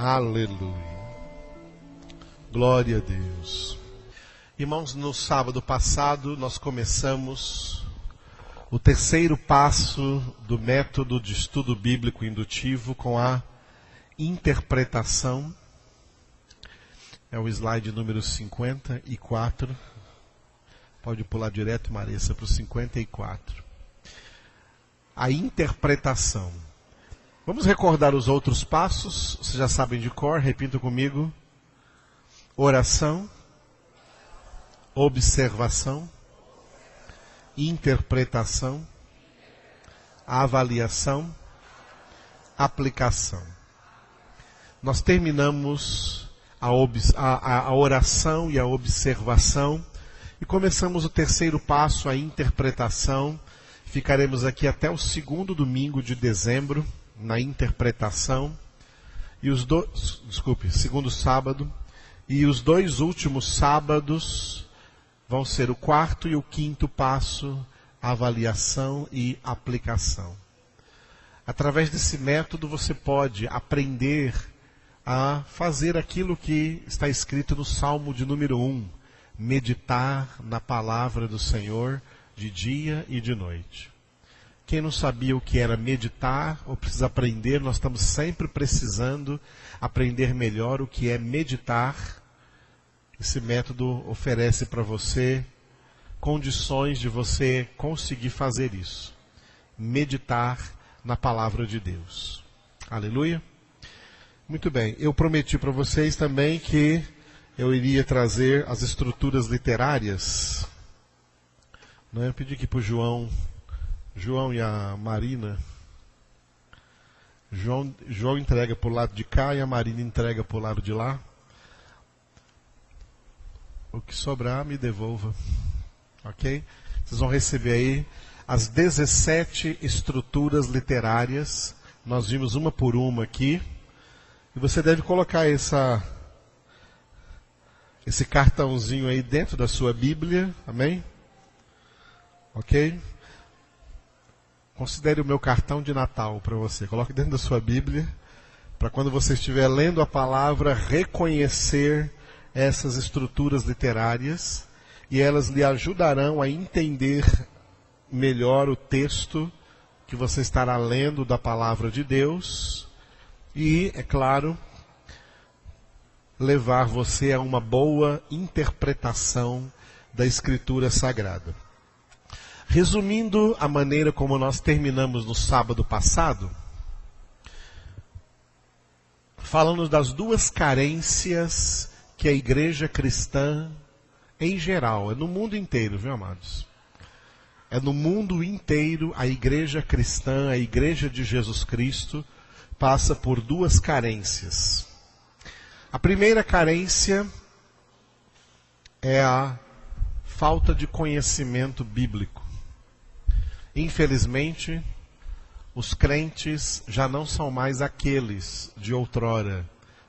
Aleluia. Glória a Deus. Irmãos, no sábado passado nós começamos o terceiro passo do método de estudo bíblico indutivo com a interpretação. É o slide número 54. Pode pular direto, Marissa, para o 54. A interpretação. Vamos recordar os outros passos. Vocês já sabem de cor, repita comigo. Oração, observação, interpretação, avaliação, aplicação. Nós terminamos a oração e a observação e começamos o terceiro passo, a interpretação. Ficaremos aqui até o segundo domingo de dezembro na interpretação e segundo sábado. E os dois últimos sábados vão ser o quarto e o quinto passo, avaliação e aplicação. Através desse método você pode aprender a fazer aquilo que está escrito no Salmo de número 1, meditar na palavra do Senhor de dia e de noite. Quem não sabia o que era meditar ou precisa aprender, nós estamos sempre precisando aprender melhor o que é meditar. Esse método oferece para você condições de você conseguir fazer isso. Meditar na palavra de Deus. Aleluia. Muito bem, eu prometi para vocês também que eu iria trazer as estruturas literárias. Eu pedi aqui para o João e a Marina. João entrega para o lado de cá e a Marina entrega para o lado de lá. O que sobrar, me devolva. Ok? Vocês vão receber aí as 17 estruturas literárias. Nós vimos uma por uma aqui. E você deve colocar esse cartãozinho aí dentro da sua Bíblia. Amém? Ok? Considere o meu cartão de Natal para você. Coloque dentro da sua Bíblia, para quando você estiver lendo a palavra, reconhecer essas estruturas literárias, e elas lhe ajudarão a entender melhor o texto que você estará lendo da palavra de Deus, e, é claro, levar você a uma boa interpretação da Escritura Sagrada. Resumindo a maneira como nós terminamos no sábado passado, falando das duas carências que a igreja cristã, em geral, é no mundo inteiro, viu, amados? É no mundo inteiro a igreja cristã, a igreja de Jesus Cristo, passa por duas carências. A primeira carência é a falta de conhecimento bíblico. Infelizmente, os crentes já não são mais aqueles de outrora,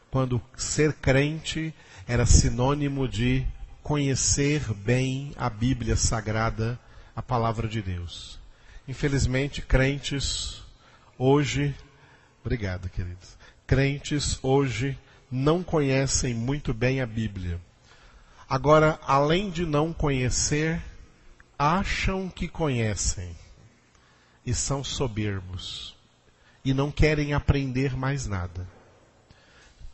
quando ser crente era sinônimo de conhecer bem a Bíblia Sagrada, a palavra de Deus. Infelizmente, crentes hoje, obrigado, queridos, crentes hoje não conhecem muito bem a Bíblia. Agora, além de não conhecer, acham que conhecem. E são soberbos. E não querem aprender mais nada.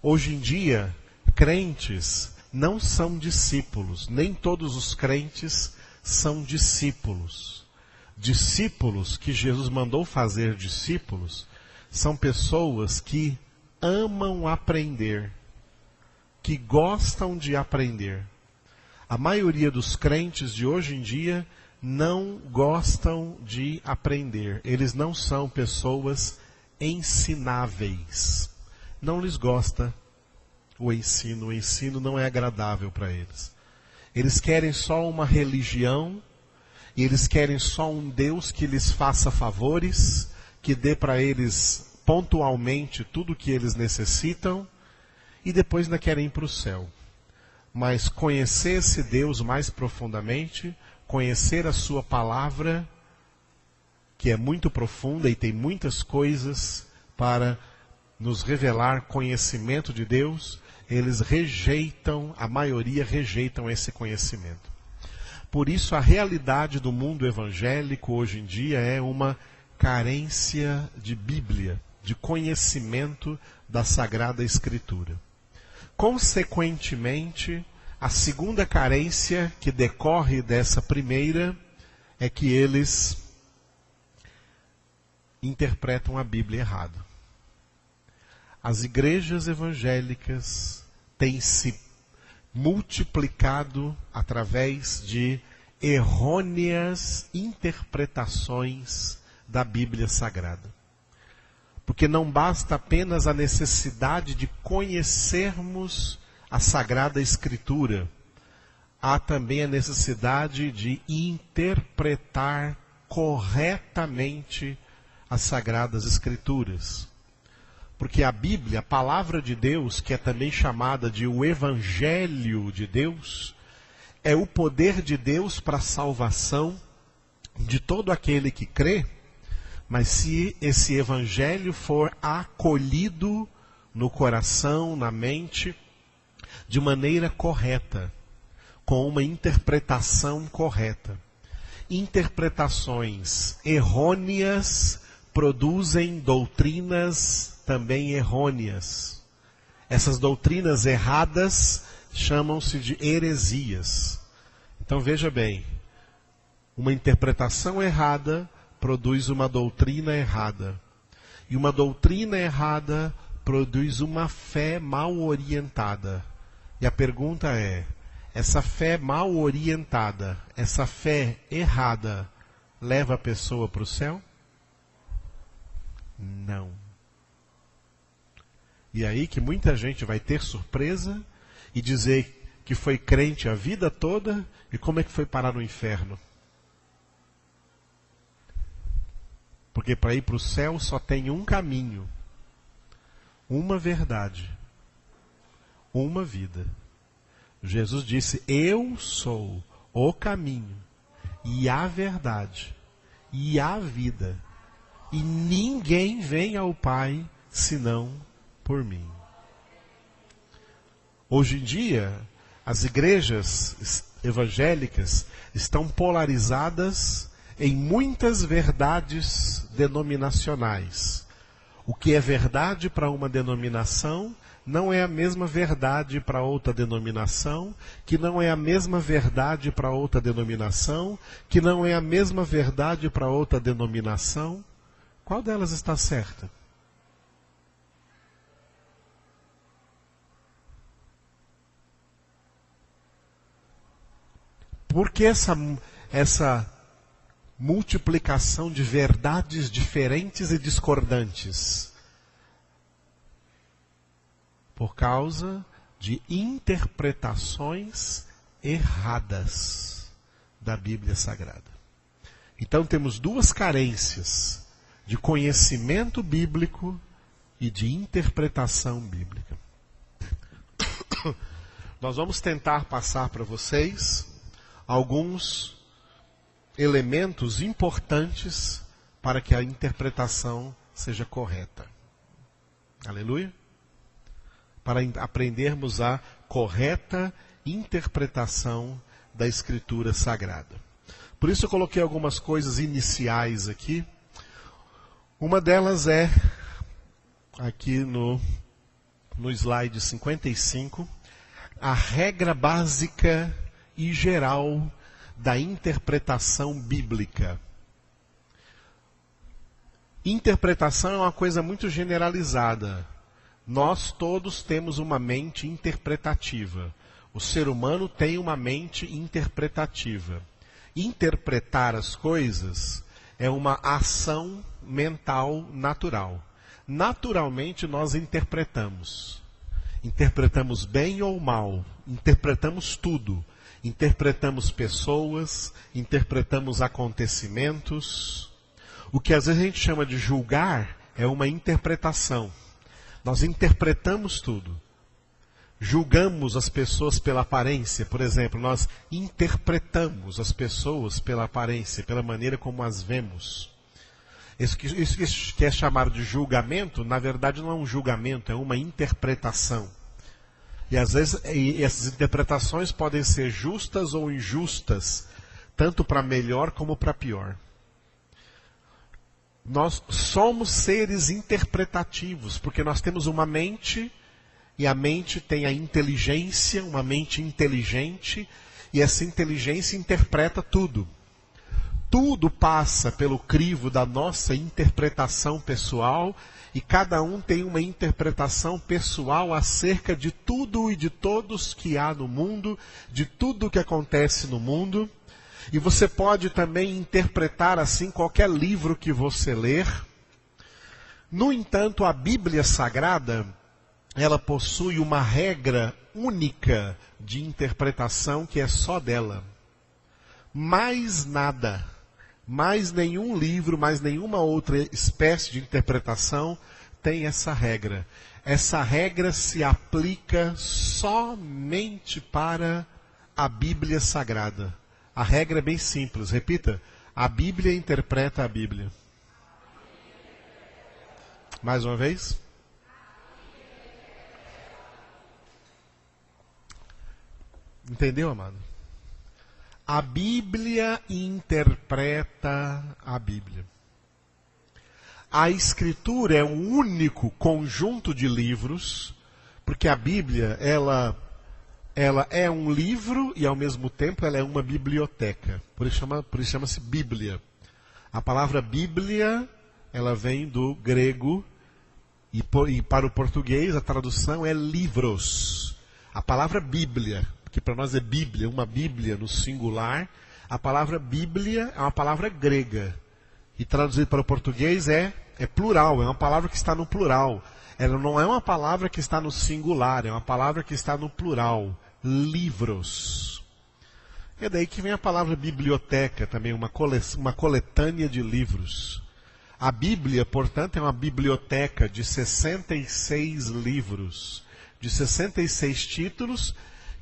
Hoje em dia, crentes não são discípulos. Nem todos os crentes são discípulos. Discípulos que Jesus mandou fazer discípulos são pessoas que amam aprender, que gostam de aprender. A maioria dos crentes de hoje em dia não gostam de aprender. Eles não são pessoas ensináveis. Não lhes gosta o ensino não é agradável para eles. Eles querem só uma religião, e eles querem só um Deus que lhes faça favores, que dê para eles pontualmente tudo o que eles necessitam, e depois ainda querem ir para o céu. Mas conhecer esse Deus mais profundamente, conhecer a sua palavra, que é muito profunda e tem muitas coisas para nos revelar conhecimento de Deus, eles rejeitam, a maioria rejeitam esse conhecimento. Por isso a realidade do mundo evangélico hoje em dia é uma carência de Bíblia, de conhecimento da Sagrada Escritura. Consequentemente, a segunda carência que decorre dessa primeira é que eles interpretam a Bíblia errado. As igrejas evangélicas têm se multiplicado através de errôneas interpretações da Bíblia Sagrada. Porque não basta apenas a necessidade de conhecermos a Sagrada Escritura, há também a necessidade de interpretar corretamente as Sagradas Escrituras. Porque a Bíblia, a palavra de Deus, que é também chamada de o Evangelho de Deus, é o poder de Deus para a salvação de todo aquele que crê, mas se esse Evangelho for acolhido no coração, na mente, de maneira correta, com uma interpretação correta. Interpretações errôneas produzem doutrinas também errôneas. Essas doutrinas erradas chamam-se de heresias. Então veja bem, uma interpretação errada produz uma doutrina errada. E uma doutrina errada produz uma fé mal orientada. E a pergunta é, essa fé mal orientada, essa fé errada, leva a pessoa para o céu? Não. E aí que muita gente vai ter surpresa e dizer que foi crente a vida toda e como é que foi parar no inferno? Porque para ir para o céu só tem um caminho, uma verdade, uma vida. Jesus disse, eu sou o caminho e a verdade e a vida. E ninguém vem ao Pai senão por mim. Hoje em dia, as igrejas evangélicas estão polarizadas em muitas verdades denominacionais. O que é verdade para uma denominação não é a mesma verdade para outra denominação, que não é a mesma verdade para outra denominação, que não é a mesma verdade para outra denominação. Qual delas está certa? Por que essa multiplicação de verdades diferentes e discordantes? Por causa de interpretações erradas da Bíblia Sagrada. Então temos duas carências, de conhecimento bíblico e de interpretação bíblica. Nós vamos tentar passar para vocês alguns elementos importantes para que a interpretação seja correta. Aleluia? Para aprendermos a correta interpretação da Escritura Sagrada. Por isso eu coloquei algumas coisas iniciais aqui. Uma delas é, aqui no slide 55, a regra básica e geral da interpretação bíblica. Interpretação é uma coisa muito generalizada. Nós todos temos uma mente interpretativa. O ser humano tem uma mente interpretativa. Interpretar as coisas é uma ação mental natural. Naturalmente nós interpretamos. Interpretamos bem ou mal. Interpretamos tudo. Interpretamos pessoas, interpretamos acontecimentos. O que às vezes a gente chama de julgar é uma interpretação. Nós interpretamos tudo. Julgamos as pessoas pela aparência, por exemplo, nós interpretamos as pessoas pela aparência, pela maneira como as vemos. Isso que é chamado de julgamento, na verdade não é um julgamento, é uma interpretação. E às vezes essas interpretações podem ser justas ou injustas, tanto para melhor como para pior. Nós somos seres interpretativos, porque nós temos uma mente, e a mente tem a inteligência, uma mente inteligente, e essa inteligência interpreta tudo. Tudo passa pelo crivo da nossa interpretação pessoal, e cada um tem uma interpretação pessoal acerca de tudo e de todos que há no mundo, de tudo que acontece no mundo. E você pode também interpretar assim qualquer livro que você ler. No entanto, a Bíblia Sagrada, ela possui uma regra única de interpretação que é só dela. Mais nada, mais nenhum livro, mais nenhuma outra espécie de interpretação tem essa regra. Essa regra se aplica somente para a Bíblia Sagrada. A regra é bem simples, repita. A Bíblia interpreta a Bíblia. Mais uma vez. Entendeu, amado? A Bíblia interpreta a Bíblia. A Escritura é um único conjunto de livros, porque a Bíblia, ela é um livro e ao mesmo tempo ela é uma biblioteca. Por isso chama-se Bíblia. A palavra Bíblia, ela vem do grego e para o português a tradução é livros. A palavra Bíblia, que para nós é Bíblia, uma Bíblia no singular, a palavra Bíblia é uma palavra grega. E traduzido para o português é plural, é uma palavra que está no plural. Ela não é uma palavra que está no singular, é uma palavra que está no plural. Livros. É daí que vem a palavra biblioteca, também uma coletânea de livros. A Bíblia, portanto, é uma biblioteca de 66 livros, de 66 títulos,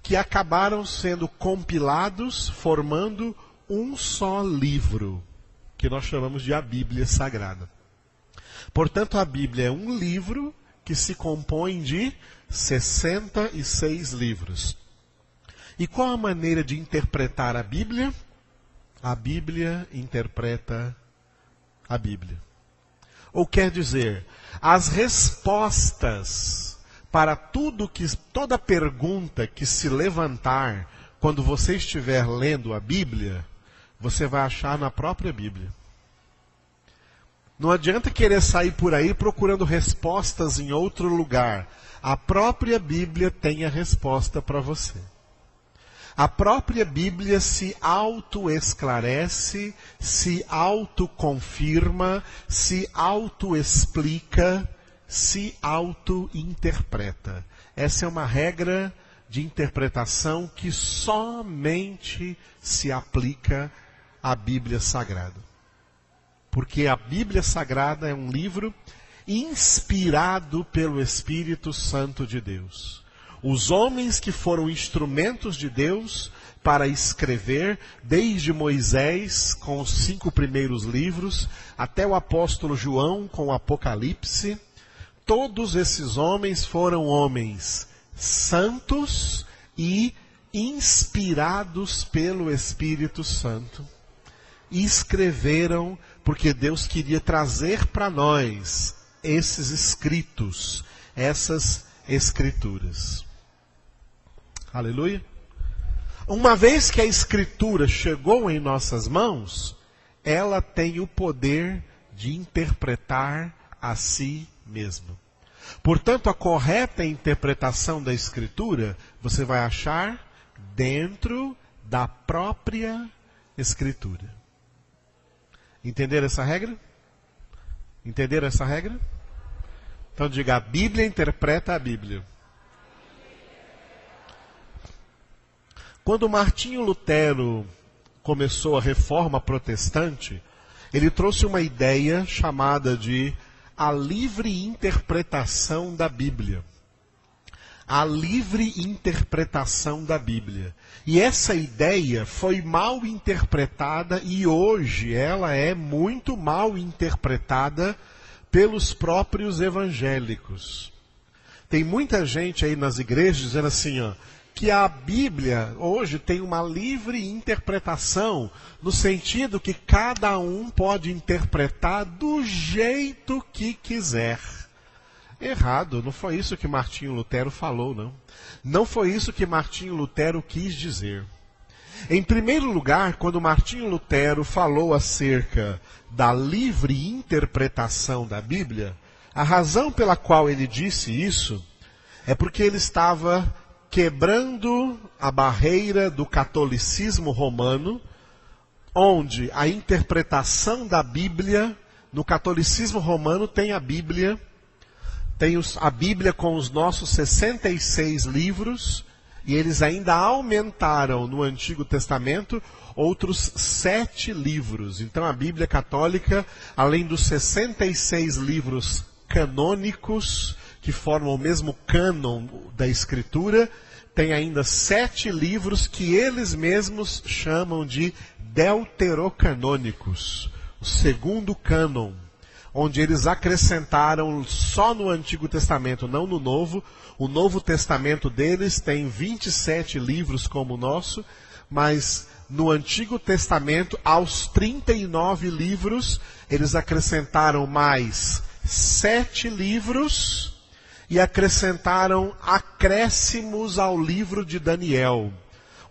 que acabaram sendo compilados, formando um só livro, que nós chamamos de a Bíblia Sagrada. Portanto, a Bíblia é um livro que se compõe de 66 livros. E qual a maneira de interpretar a Bíblia? A Bíblia interpreta a Bíblia. Ou quer dizer, as respostas para toda pergunta que se levantar quando você estiver lendo a Bíblia, você vai achar na própria Bíblia. Não adianta querer sair por aí procurando respostas em outro lugar. A própria Bíblia tem a resposta para você. A própria Bíblia se autoesclarece, se autoconfirma, se autoexplica, se autointerpreta. Essa é uma regra de interpretação que somente se aplica à Bíblia Sagrada. Porque a Bíblia Sagrada é um livro inspirado pelo Espírito Santo de Deus. Os homens que foram instrumentos de Deus para escrever, desde Moisés com os 5 primeiros livros, até o apóstolo João com o Apocalipse, todos esses homens foram homens santos e inspirados pelo Espírito Santo. E escreveram porque Deus queria trazer para nós esses escritos, essas escrituras. Aleluia. Uma vez que a Escritura chegou em nossas mãos, ela tem o poder de interpretar a si mesma. Portanto, a correta interpretação da Escritura, você vai achar dentro da própria Escritura. Entenderam essa regra? Entenderam essa regra? Então diga, a Bíblia interpreta a Bíblia. Quando Martinho Lutero começou a reforma protestante, ele trouxe uma ideia chamada de a livre interpretação da Bíblia. a livre interpretação da Bíblia. E essa ideia foi mal interpretada e hoje ela é muito mal interpretada pelos próprios evangélicos. Tem muita gente aí nas igrejas dizendo assim, ó, que a Bíblia hoje tem uma livre interpretação, no sentido que cada um pode interpretar do jeito que quiser. Errado, não foi isso que Martinho Lutero falou, não. Não foi isso que Martinho Lutero quis dizer. Em primeiro lugar, quando Martinho Lutero falou acerca da livre interpretação da Bíblia, a razão pela qual ele disse isso é porque ele estava quebrando a barreira do catolicismo romano, onde a interpretação da Bíblia, no catolicismo romano tem a Bíblia com os nossos 66 livros, e eles ainda aumentaram no Antigo Testamento outros 7 livros. Então a Bíblia católica, além dos 66 livros canônicos, que formam o mesmo cânon da Escritura, tem ainda 7 livros que eles mesmos chamam de deuterocanônicos, o segundo cânon, onde eles acrescentaram só no Antigo Testamento, não no Novo. O Novo Testamento deles tem 27 livros como o nosso, mas no Antigo Testamento, aos 39 livros, eles acrescentaram mais 7 livros e acrescentaram acréscimos ao livro de Daniel.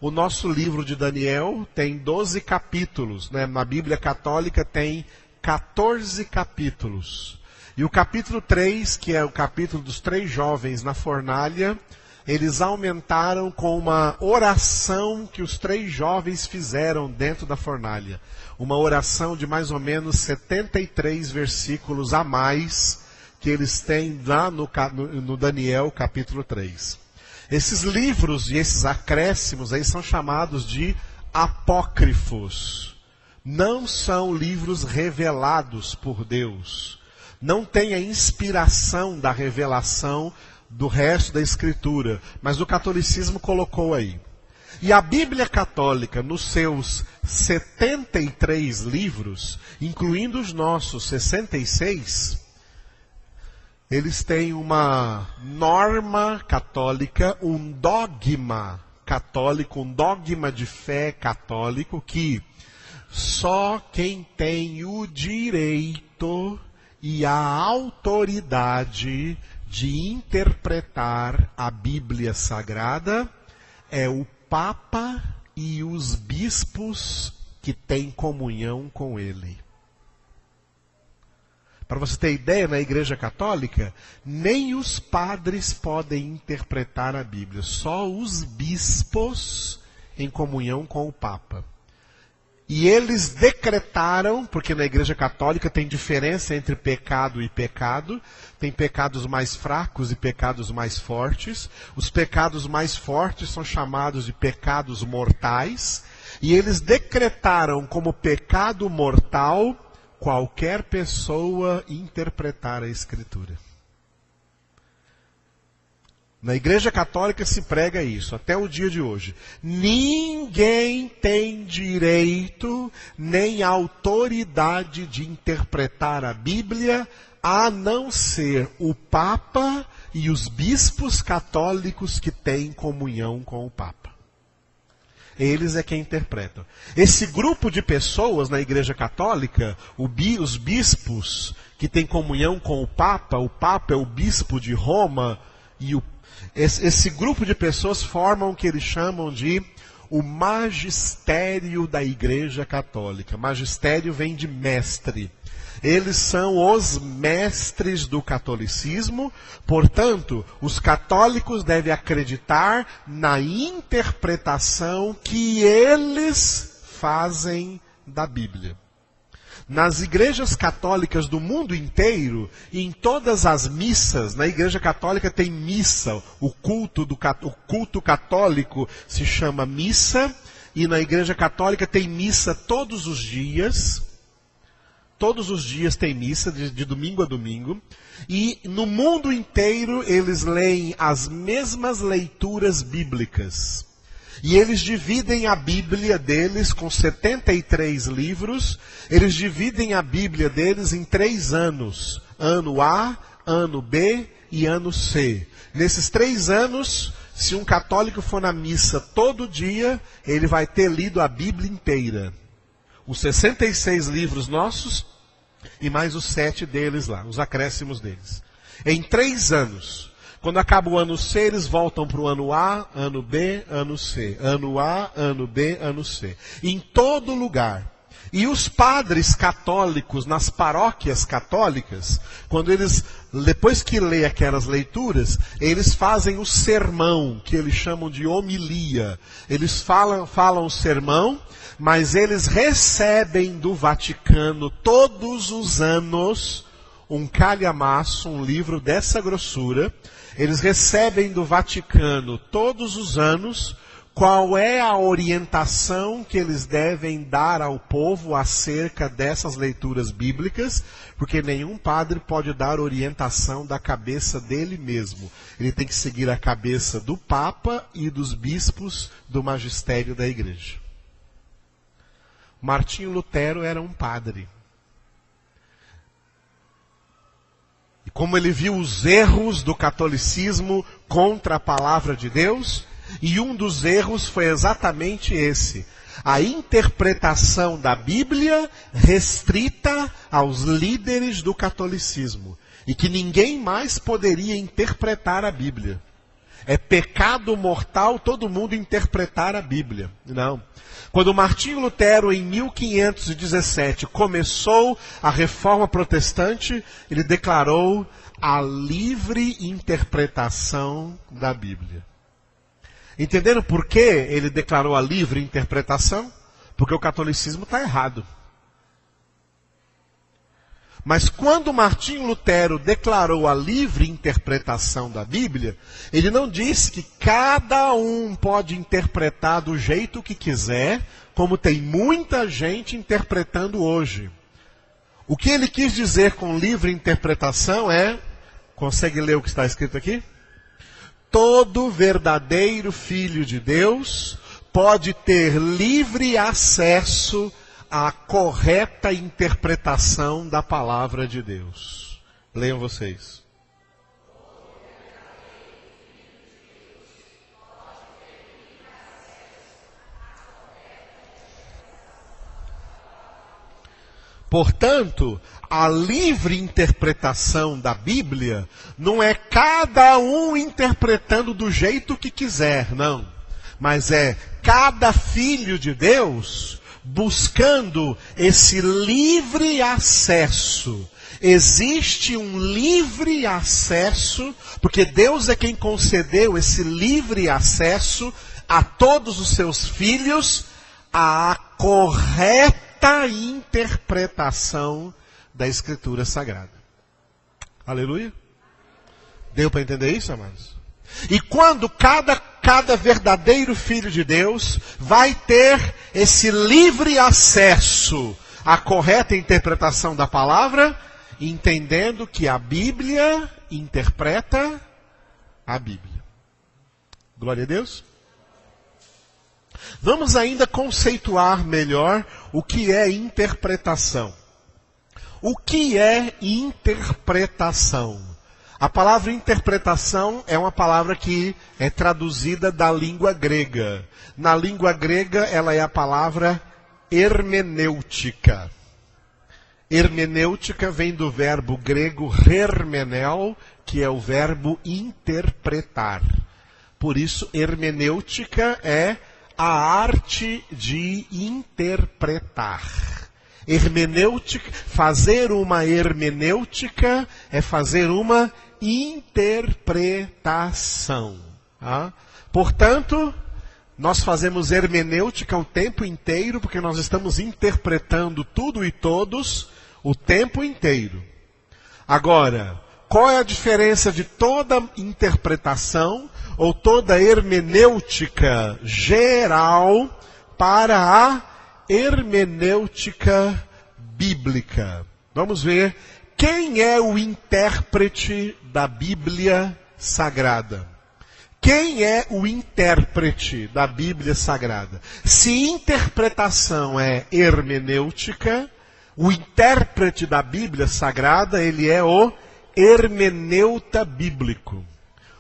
O nosso livro de Daniel tem 12 capítulos, né? Na Bíblia Católica tem 14 capítulos. E o capítulo 3, que é o capítulo dos 3 jovens na fornalha, eles aumentaram com uma oração que os 3 jovens fizeram dentro da fornalha. Uma oração de mais ou menos 73 versículos a mais que eles têm lá no Daniel capítulo 3. Esses livros e esses acréscimos aí são chamados de apócrifos. Não são livros revelados por Deus. Não tem a inspiração da revelação do resto da Escritura, mas o catolicismo colocou aí. E a Bíblia Católica, nos seus 73 livros, incluindo os nossos 66, eles têm uma norma católica, um dogma católico, um dogma de fé católico, que só quem tem o direito e a autoridade de interpretar a Bíblia Sagrada é o Papa e os bispos que têm comunhão com ele. Para você ter ideia, na Igreja Católica, nem os padres podem interpretar a Bíblia, só os bispos em comunhão com o Papa. E eles decretaram, porque na Igreja Católica tem diferença entre pecado e pecado, tem pecados mais fracos e pecados mais fortes. Os pecados mais fortes são chamados de pecados mortais, e eles decretaram como pecado mortal qualquer pessoa interpretar a Escritura. Na Igreja Católica se prega isso, até o dia de hoje. Ninguém tem direito nem autoridade de interpretar a Bíblia, a não ser o Papa e os bispos católicos que têm comunhão com o Papa. Eles é quem interpretam. Esse grupo de pessoas na Igreja Católica, os bispos que têm comunhão com o Papa é o bispo de Roma, e esse grupo de pessoas formam o que eles chamam de o magistério da Igreja Católica. Magistério vem de mestre. Eles são os mestres do catolicismo, portanto, os católicos devem acreditar na interpretação que eles fazem da Bíblia. Nas igrejas católicas do mundo inteiro, em todas as missas, na Igreja Católica tem missa, o culto católico se chama missa, e na Igreja Católica tem missa todos os dias. todos os dias tem missa, de domingo a domingo. E no mundo inteiro eles leem as mesmas leituras bíblicas. E eles dividem a Bíblia deles com 73 livros. Eles dividem a Bíblia deles em 3 anos. Ano A, ano B e ano C. Nesses 3 anos, se um católico for na missa todo dia, ele vai ter lido a Bíblia inteira. Os 66 livros nossos e mais os 7 deles lá, os acréscimos deles. Em 3 anos. Quando acaba o ano C, eles voltam para o ano A, ano B, ano C. Ano A, ano B, ano C. Em todo lugar. E os padres católicos, nas paróquias católicas, quando eles, depois que lê aquelas leituras, eles fazem o sermão, que eles chamam de homilia. Eles falam o sermão, mas eles recebem do Vaticano todos os anos um calhamaço, um livro dessa grossura. Eles recebem do Vaticano todos os anos qual é a orientação que eles devem dar ao povo acerca dessas leituras bíblicas, porque nenhum padre pode dar orientação da cabeça dele mesmo. Ele tem que seguir a cabeça do Papa e dos bispos do magistério da igreja. Martinho Lutero era um padre. E como ele viu os erros do catolicismo contra a palavra de Deus, e um dos erros foi exatamente esse: a interpretação da Bíblia restrita aos líderes do catolicismo, e que ninguém mais poderia interpretar a Bíblia. É pecado mortal todo mundo interpretar a Bíblia. Não. Quando Martinho Lutero, em 1517, começou a reforma protestante, ele declarou a livre interpretação da Bíblia. Entenderam por que ele declarou a livre interpretação? Porque o catolicismo está errado. Mas quando Martinho Lutero declarou a livre interpretação da Bíblia, ele não disse que cada um pode interpretar do jeito que quiser, como tem muita gente interpretando hoje. O que ele quis dizer com livre interpretação é, consegue ler o que está escrito aqui? Todo verdadeiro filho de Deus pode ter livre acesso à correta interpretação da palavra de Deus. Leiam vocês. Portanto, a livre interpretação da Bíblia não é cada um interpretando do jeito que quiser, não. Mas é cada filho de Deus buscando esse livre acesso. Existe um livre acesso, porque Deus é quem concedeu esse livre acesso a todos os seus filhos à correta interpretação da Escritura Sagrada. Aleluia? Deu para entender isso, amados? E quando cada verdadeiro filho de Deus vai ter esse livre acesso à correta interpretação da palavra, entendendo que a Bíblia interpreta a Bíblia. Glória a Deus. Vamos ainda conceituar melhor o que é interpretação. O que é interpretação? A palavra interpretação é uma palavra que é traduzida da língua grega. Na língua grega, ela é a palavra hermenêutica. Hermenêutica vem do verbo grego hermenel, que é o verbo interpretar. Por isso, hermenêutica é a arte de interpretar. Hermenêutica, fazer uma hermenêutica é fazer uma interpretação. Tá? Portanto, nós fazemos hermenêutica o tempo inteiro, porque nós estamos interpretando tudo e todos o tempo inteiro. Agora, qual é a diferença de toda interpretação ou toda hermenêutica geral para a hermenêutica bíblica? Vamos ver quem é o intérprete da Bíblia Sagrada. Quem é o intérprete da Bíblia Sagrada? Se interpretação é hermenêutica, o intérprete da Bíblia Sagrada, ele é o hermeneuta bíblico.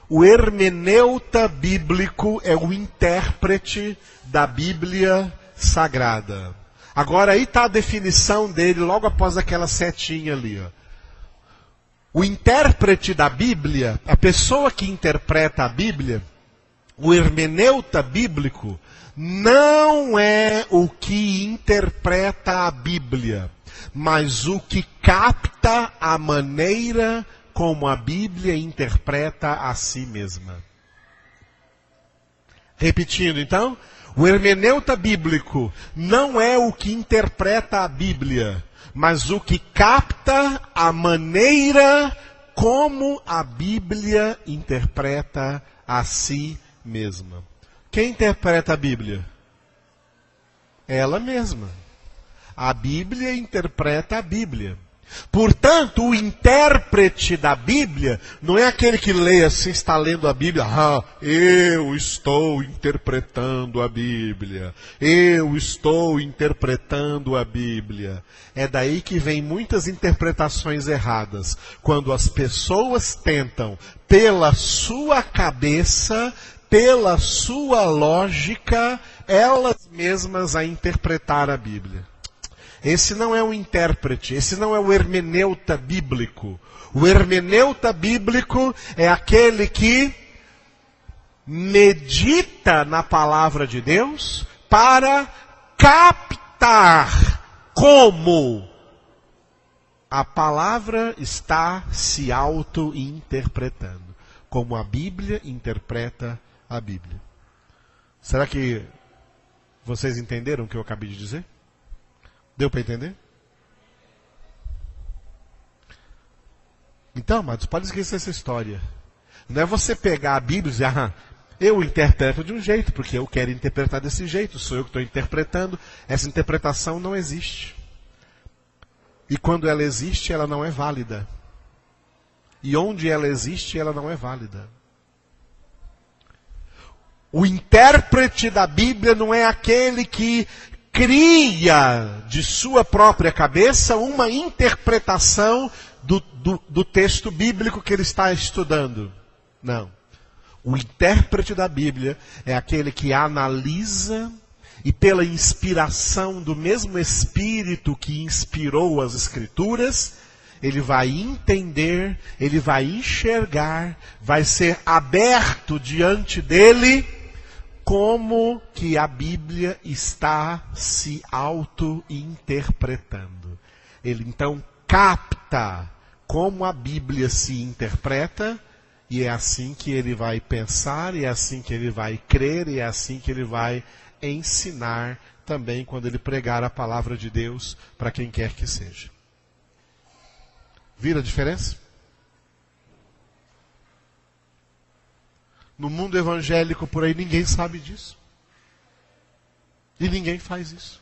O hermeneuta bíblico é o intérprete da Bíblia Sagrada. Agora aí está a definição dele, logo após aquela setinha ali. Ó. O intérprete da Bíblia, a pessoa que interpreta a Bíblia, o hermeneuta bíblico, não é o que interpreta a Bíblia, mas o que capta a maneira como a Bíblia interpreta a si mesma. Repetindo então, o hermeneuta bíblico não é o que interpreta a Bíblia, mas o que capta a maneira como a Bíblia interpreta a si mesma. Quem interpreta a Bíblia? Ela mesma. A Bíblia interpreta a Bíblia. Portanto, o intérprete da Bíblia não é aquele que lê assim, está lendo a Bíblia. Ah, eu estou interpretando a Bíblia. Eu estou interpretando a Bíblia. É daí que vem muitas interpretações erradas. Quando as pessoas tentam, pela sua cabeça, pela sua lógica, elas mesmas a interpretar a Bíblia. Esse não é o intérprete, esse não é o hermeneuta bíblico. O hermeneuta bíblico é aquele que medita na palavra de Deus para captar como a palavra está se auto-interpretando, como a Bíblia interpreta a Bíblia. Será que vocês entenderam o que eu acabei de dizer? Deu para entender? Então, amados, pode esquecer essa história. Não é você pegar a Bíblia e dizer, eu interpreto de um jeito, porque eu quero interpretar desse jeito, sou eu que estou interpretando. Essa interpretação não existe. E quando ela existe, ela não é válida. E onde ela existe, ela não é válida. O intérprete da Bíblia não é aquele que cria de sua própria cabeça uma interpretação do texto bíblico que ele está estudando. Não. O intérprete da Bíblia é aquele que analisa e pela inspiração do mesmo Espírito que inspirou as Escrituras, ele vai entender, ele vai enxergar, vai ser aberto diante dele como que a Bíblia está se auto-interpretando. Ele então capta como a Bíblia se interpreta, e é assim que ele vai pensar, e é assim que ele vai crer, e é assim que ele vai ensinar também quando ele pregar a palavra de Deus para quem quer que seja. Vira a diferença? No mundo evangélico por aí ninguém sabe disso. E ninguém faz isso.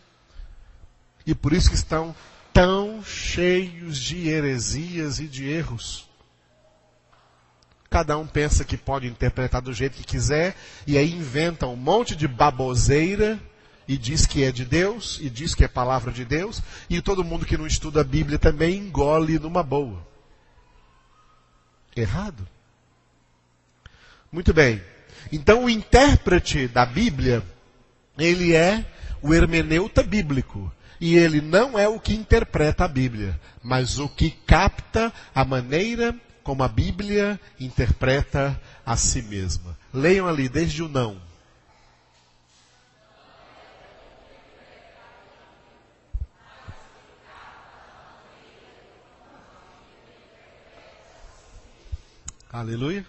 E por isso que estão tão cheios de heresias e de erros. Cada um pensa que pode interpretar do jeito que quiser, e aí inventa um monte de baboseira, e diz que é de Deus, e diz que é palavra de Deus, e todo mundo que não estuda a Bíblia também engole numa boa. Errado. Muito bem. Então o intérprete da Bíblia, ele é o hermeneuta bíblico. E ele não é o que interpreta a Bíblia, mas o que capta a maneira como a Bíblia interpreta a si mesma. Leiam ali desde o não. Aleluia.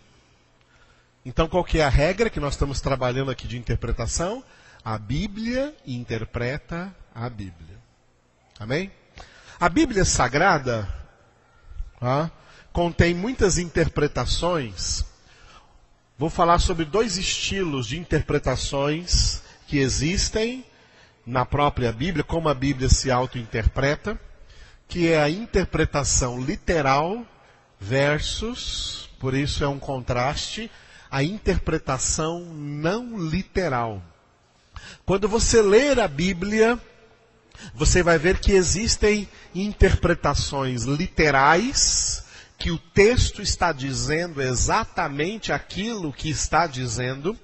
Então, qual que é a regra que nós estamos trabalhando aqui de interpretação? A Bíblia interpreta a Bíblia. Amém? A Bíblia Sagrada contém muitas interpretações. Vou falar sobre 2 estilos de interpretações que existem na própria Bíblia, como a Bíblia se auto-interpreta, que é a interpretação literal versus, por isso é um contraste, a interpretação não literal. Quando você ler a Bíblia, você vai ver que existem interpretações literais, que o texto está dizendo exatamente aquilo que está dizendo,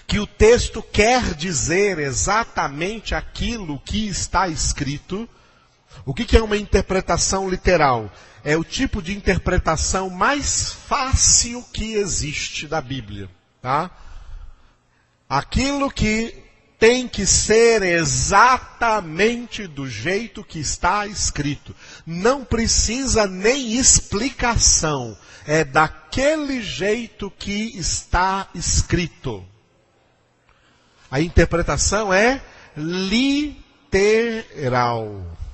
que o texto quer dizer exatamente aquilo que está escrito. O que é uma interpretação literal? É o tipo de interpretação mais fácil que existe da Bíblia, tá? Aquilo que tem que ser exatamente do jeito que está escrito. Não precisa nem explicação. É daquele jeito que está escrito. A interpretação é literal.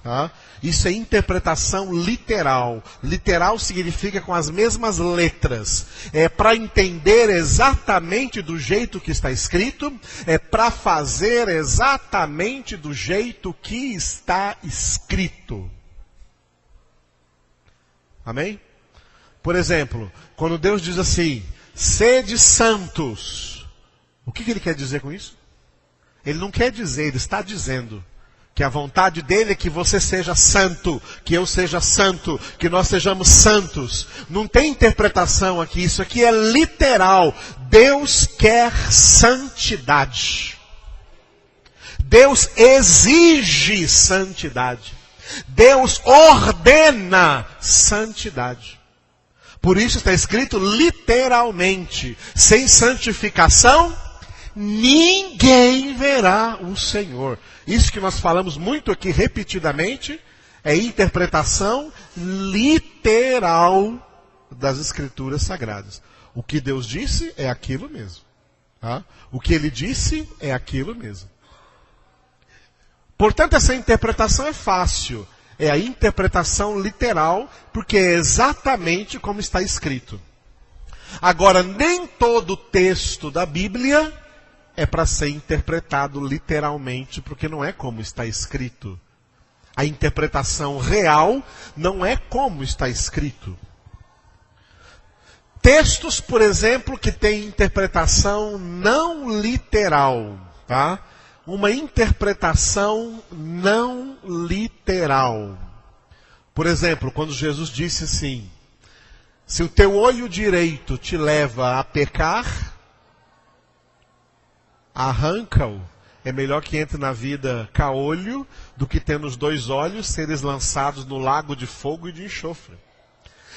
Tá? Isso é interpretação literal. Literal significa com as mesmas letras. É para entender exatamente do jeito que está escrito. É para fazer exatamente do jeito que está escrito. Amém? Por exemplo, quando Deus diz assim, sede santos. O que ele quer dizer com isso? Ele não quer dizer, ele está dizendo que a vontade dele é que você seja santo, que eu seja santo, que nós sejamos santos. Não tem interpretação aqui, isso aqui é literal. Deus quer santidade. Deus exige santidade. Deus ordena santidade. Por isso está escrito literalmente, sem santificação, ninguém verá o Senhor. Isso que nós falamos muito aqui repetidamente é interpretação literal das Escrituras Sagradas. O que Deus disse é aquilo mesmo. Tá? O que Ele disse é aquilo mesmo. Portanto, essa interpretação é fácil. É a interpretação literal, porque é exatamente como está escrito. Agora, nem todo texto da Bíblia é para ser interpretado literalmente, porque não é como está escrito. A interpretação real não é como está escrito. Textos, por exemplo, que têm interpretação não literal, tá? Uma interpretação não literal. Por exemplo, quando Jesus disse assim, se o teu olho direito te leva a pecar, arranca-o. É melhor que entre na vida caolho do que tendo os dois olhos seres lançados no lago de fogo e de enxofre.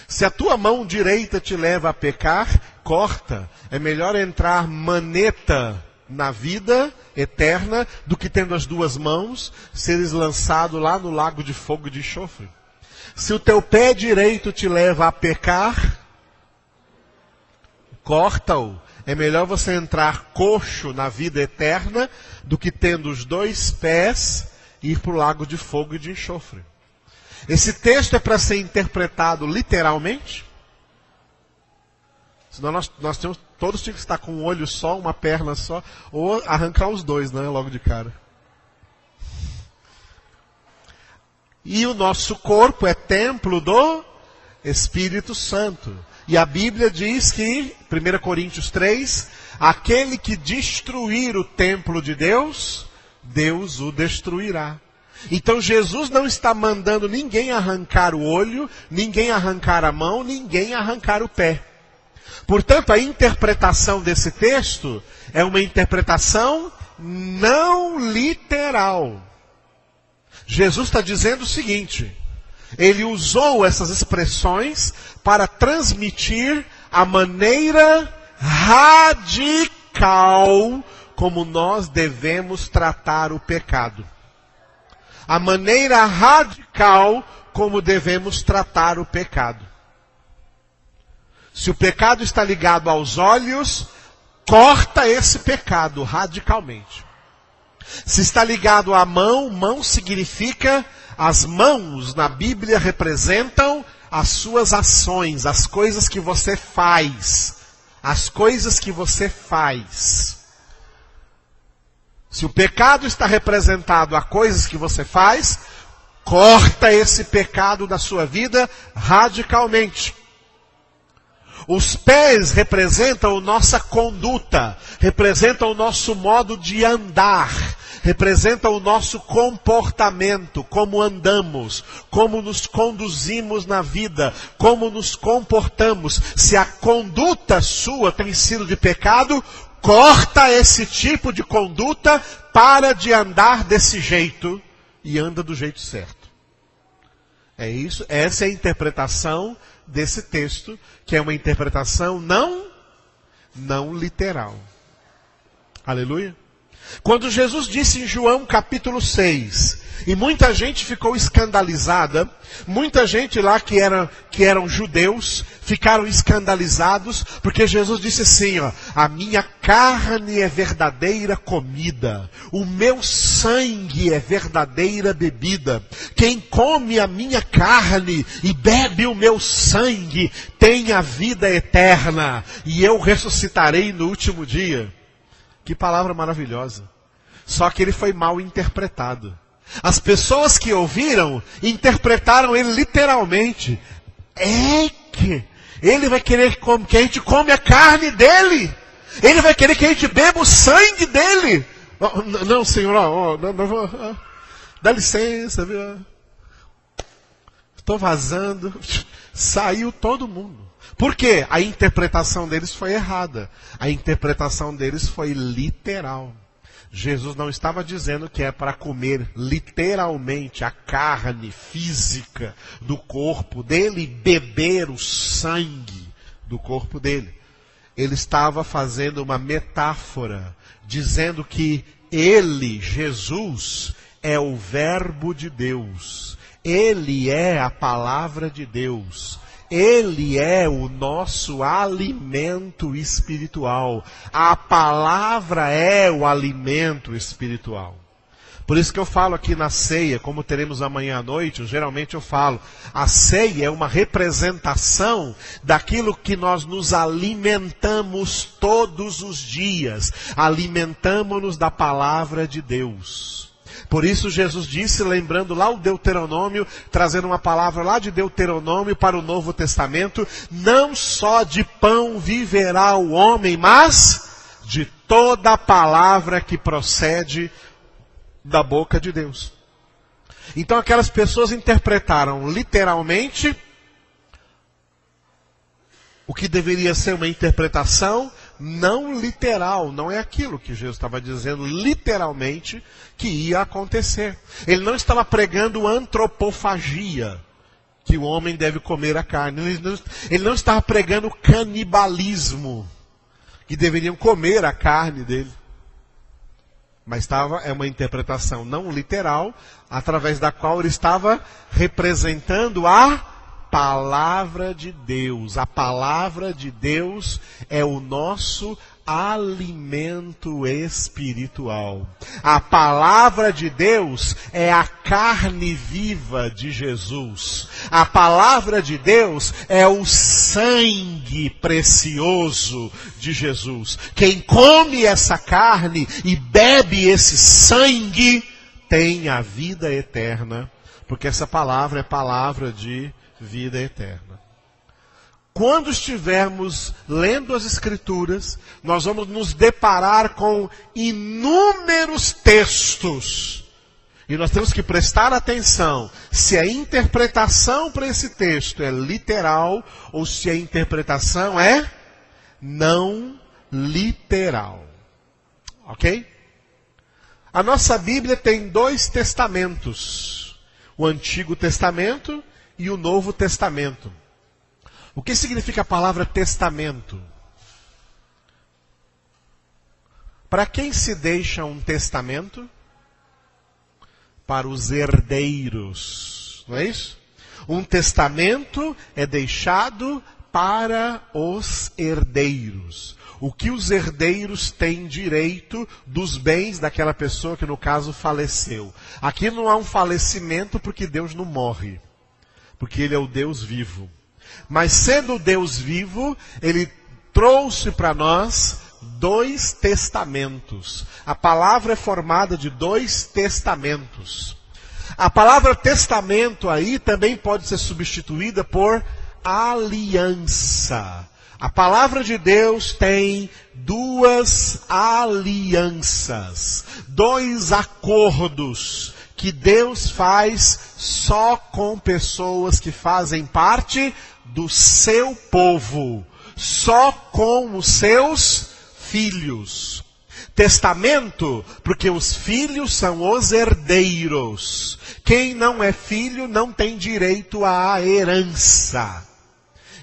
Se a tua mão direita te leva a pecar, corta. É melhor entrar maneta na vida eterna do que tendo as duas mãos seres lançado lá no lago de fogo e de enxofre. Se o teu pé direito te leva a pecar, corta-o. É melhor você entrar coxo na vida eterna do que tendo os dois pés ir para o lago de fogo e de enxofre. Esse texto é para ser interpretado literalmente? Senão nós todos tínhamos que estar com um olho só, uma perna só, ou arrancar os dois, né, logo de cara. E o nosso corpo é templo do Espírito Santo. E a Bíblia diz que, 1 Coríntios 3, aquele que destruir o templo de Deus, Deus o destruirá. Então Jesus não está mandando ninguém arrancar o olho, ninguém arrancar a mão, ninguém arrancar o pé. Portanto, a interpretação desse texto é uma interpretação não literal. Jesus está dizendo o seguinte, ele usou essas expressões para transmitir a maneira radical como nós devemos tratar o pecado. A maneira radical como devemos tratar o pecado. Se o pecado está ligado aos olhos, corta esse pecado radicalmente. Se está ligado à mão, mão significa, as mãos na Bíblia representam as suas ações, as coisas que você faz. As coisas que você faz. Se o pecado está representado a coisas que você faz, Corta esse pecado da sua vida radicalmente. Os pés representam a nossa conduta, representam o nosso modo de andar, representam o nosso comportamento, como andamos, como nos conduzimos na vida, como nos comportamos. Se a conduta sua tem sido de pecado, corta esse tipo de conduta, para de andar desse jeito e anda do jeito certo. É isso, essa é a interpretação desse texto, que é uma interpretação não literal. Aleluia. Quando Jesus disse em João capítulo 6, e muita gente ficou escandalizada, muita gente lá que eram judeus, ficaram escandalizados, porque Jesus disse assim, ó, a minha carne é verdadeira comida, o meu sangue é verdadeira bebida, quem come a minha carne e bebe o meu sangue, tem a vida eterna, e eu ressuscitarei no último dia. Que palavra maravilhosa. Só que ele foi mal interpretado. As pessoas que ouviram, interpretaram ele literalmente. É que ele vai querer que a gente come a carne dele. Ele vai querer que a gente beba o sangue dele. Não, Senhor, dá licença, viu? Estou vazando. Saiu todo mundo. Por quê? A interpretação deles foi errada. A interpretação deles foi literal. Jesus não estava dizendo que é para comer literalmente a carne física do corpo dele e beber o sangue do corpo dele. Ele estava fazendo uma metáfora, dizendo que ele, Jesus, é o Verbo de Deus. Ele é a palavra de Deus. Ele é o nosso alimento espiritual. A palavra é o alimento espiritual. Por isso que eu falo aqui na ceia, como teremos amanhã à noite, geralmente eu falo, a ceia é uma representação daquilo que nós nos alimentamos todos os dias. Alimentamos-nos da palavra de Deus. Por isso Jesus disse, lembrando lá o Deuteronômio, trazendo uma palavra lá de Deuteronômio para o Novo Testamento, não só de pão viverá o homem, mas de toda a palavra que procede da boca de Deus. Então aquelas pessoas interpretaram literalmente o que deveria ser uma interpretação não literal, não é aquilo que Jesus estava dizendo literalmente que ia acontecer. Ele não estava pregando antropofagia, que o homem deve comer a carne. Ele não estava pregando canibalismo, que deveriam comer a carne dele. Mas é uma interpretação não literal, através da qual ele estava representando a palavra de Deus. A palavra de Deus é o nosso alimento espiritual. A palavra de Deus é a carne viva de Jesus. A palavra de Deus é o sangue precioso de Jesus. Quem come essa carne e bebe esse sangue tem a vida eterna, porque essa palavra é palavra de vida eterna. Quando estivermos lendo as Escrituras, nós vamos nos deparar com inúmeros textos. E nós temos que prestar atenção se a interpretação para esse texto é literal ou se a interpretação é não literal. Ok? A nossa Bíblia tem 2 testamentos. O Antigo Testamento e o Novo Testamento. O que significa a palavra testamento? Para quem se deixa um testamento? Para os herdeiros. Não é isso? Um testamento é deixado para os herdeiros. O que os herdeiros têm direito dos bens daquela pessoa que no caso faleceu. Aqui não há um falecimento porque Deus não morre. Porque Ele é o Deus vivo. Mas sendo o Deus vivo, Ele trouxe para nós 2 testamentos. A palavra é formada de 2 testamentos. A palavra testamento aí também pode ser substituída por aliança. A palavra de Deus tem duas alianças, dois acordos que Deus faz só com pessoas que fazem parte do seu povo, só com os seus filhos. Testamento, porque os filhos são os herdeiros. Quem não é filho não tem direito à herança.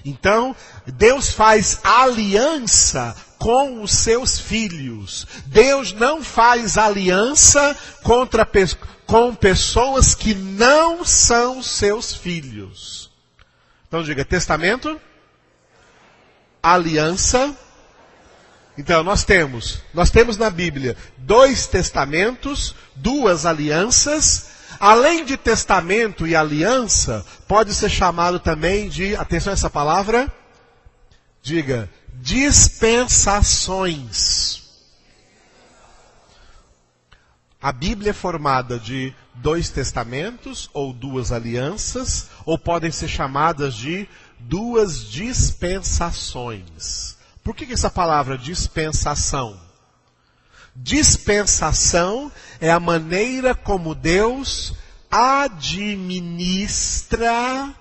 Então, Deus faz aliança com os seus filhos. Deus não faz aliança com pessoas que não são seus filhos. Então diga, testamento, aliança. Então nós temos na Bíblia 2 testamentos, 2 alianças. Além de testamento e aliança, pode ser chamado também de, atenção a essa palavra, diga, dispensações. A Bíblia é formada de 2 testamentos ou 2 alianças, ou podem ser chamadas de 2 dispensações. Por que essa palavra dispensação? Dispensação é a maneira como Deus administra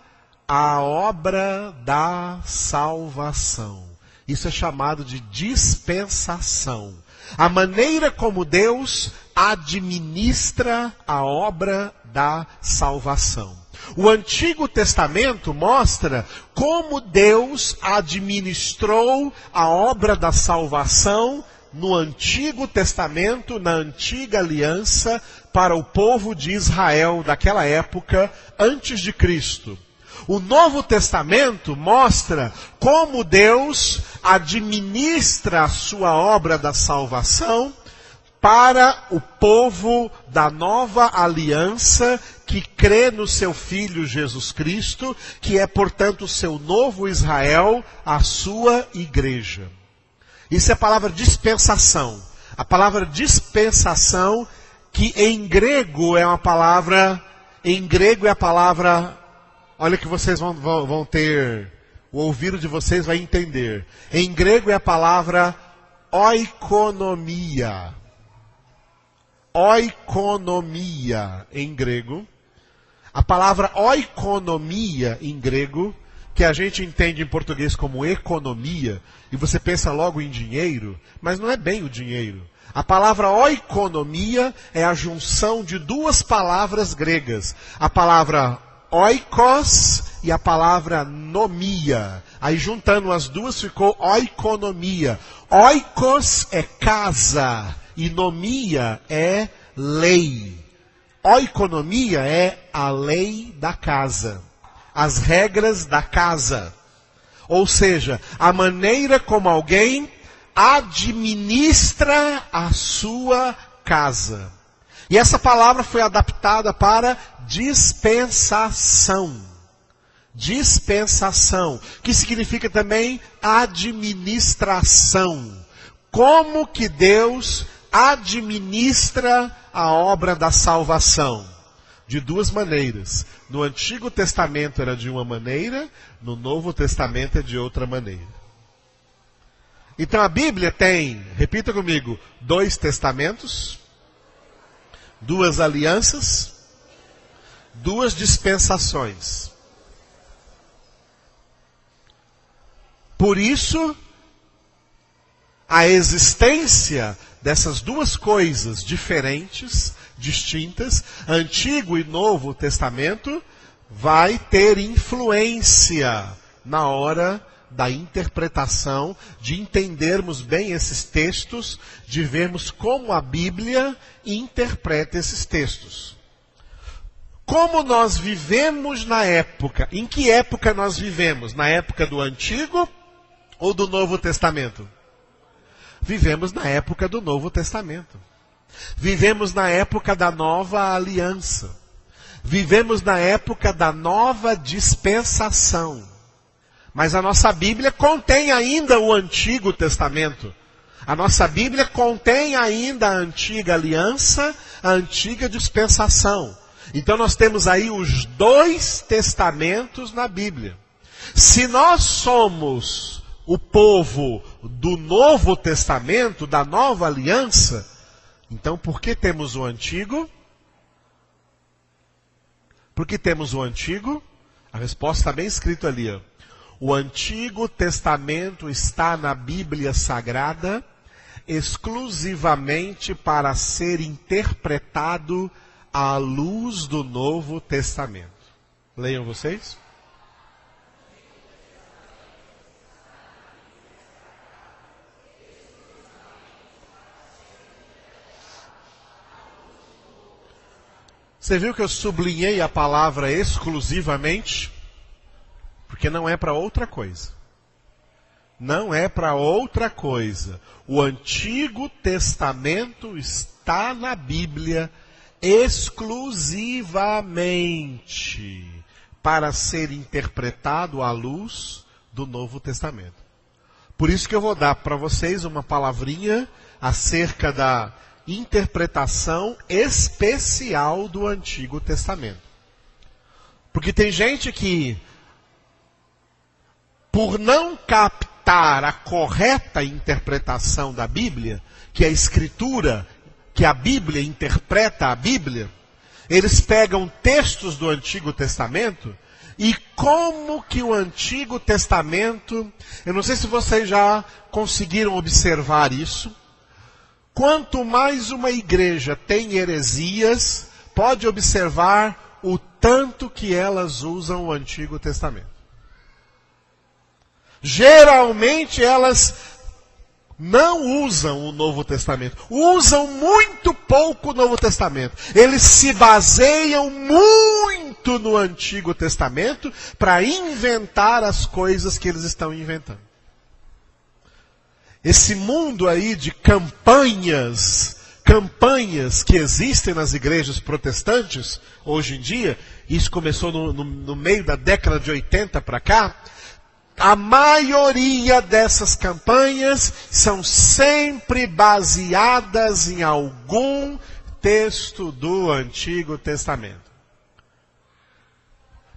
a obra da salvação. Isso é chamado de dispensação. A maneira como Deus administra a obra da salvação. O Antigo Testamento mostra como Deus administrou a obra da salvação no Antigo Testamento, na Antiga Aliança, para o povo de Israel daquela época, antes de Cristo. O Novo Testamento mostra como Deus administra a sua obra da salvação para o povo da nova aliança que crê no seu Filho Jesus Cristo, que é, portanto, o seu novo Israel, a sua igreja. Isso é a palavra dispensação. A palavra dispensação, que em grego é a palavra, olha que vocês vão ter, o ouvido de vocês vai entender. Em grego é a palavra oikonomia. Oikonomia em grego. A palavra oikonomia em grego, que a gente entende em português como economia, e você pensa logo em dinheiro, mas não é bem o dinheiro. A palavra oikonomia é a junção de 2 palavras gregas. A palavra oikos e a palavra nomia. Aí juntando as duas ficou oikonomia. Oikos é casa e nomia é lei. Oikonomia é a lei da casa, as regras da casa. Ou seja, a maneira como alguém administra a sua casa. E essa palavra foi adaptada para dispensação. Dispensação, que significa também administração. Como que Deus administra a obra da salvação? De 2 maneiras. No Antigo Testamento era de uma maneira, no Novo Testamento é de outra maneira. Então a Bíblia tem, repita comigo, 2 testamentos, 2 alianças, 2 dispensações. Por isso, a existência dessas 2 coisas diferentes, distintas, Antigo e Novo Testamento, vai ter influência na hora da interpretação, de entendermos bem esses textos, de vermos como a Bíblia interpreta esses textos. Como nós vivemos na época? Em que época nós vivemos? Na época do Antigo ou do Novo Testamento? Vivemos na época do Novo Testamento. Vivemos na época da nova aliança. Vivemos na época da nova dispensação. Mas a nossa Bíblia contém ainda o Antigo Testamento. A nossa Bíblia contém ainda a antiga aliança, a antiga dispensação. Então nós temos aí os dois testamentos na Bíblia. Se nós somos o povo do Novo Testamento, da Nova Aliança, então por que temos o Antigo? Por que temos o Antigo? A resposta está bem escrito ali. Ó. O Antigo Testamento está na Bíblia Sagrada exclusivamente para ser interpretado à luz do Novo Testamento. Leiam vocês. Você viu que eu sublinhei a palavra exclusivamente? Porque não é para outra coisa. Não é para outra coisa. O Antigo Testamento está na Bíblia exclusivamente para ser interpretado à luz do Novo Testamento. Por isso que eu vou dar para vocês uma palavrinha acerca da interpretação especial do Antigo Testamento. Porque tem gente que, por não captar a correta interpretação da Bíblia, que a Escritura, que a Bíblia interpreta a Bíblia, eles pegam textos do Antigo Testamento e como que o Antigo Testamento, eu não sei se vocês já conseguiram observar isso, quanto mais uma igreja tem heresias, pode observar o tanto que elas usam o Antigo Testamento. Geralmente elas não usam o Novo Testamento. Usam muito pouco o Novo Testamento. Eles se baseiam muito no Antigo Testamento para inventar as coisas que eles estão inventando. Esse mundo aí de campanhas que existem nas igrejas protestantes, hoje em dia, isso começou no meio da década de 80 para cá, a maioria dessas campanhas são sempre baseadas em algum texto do Antigo Testamento.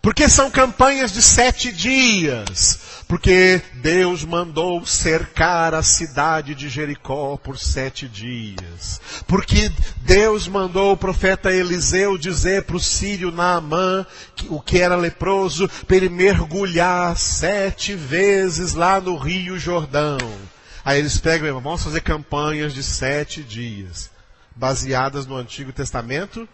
Porque são campanhas de 7 dias. Porque Deus mandou cercar a cidade de Jericó por 7 dias. Porque Deus mandou o profeta Eliseu dizer para o sírio Naamã, o que era leproso, para ele mergulhar 7 vezes lá no Rio Jordão. Aí eles pegam, vamos fazer campanhas de 7 dias, baseadas no Antigo Testamento,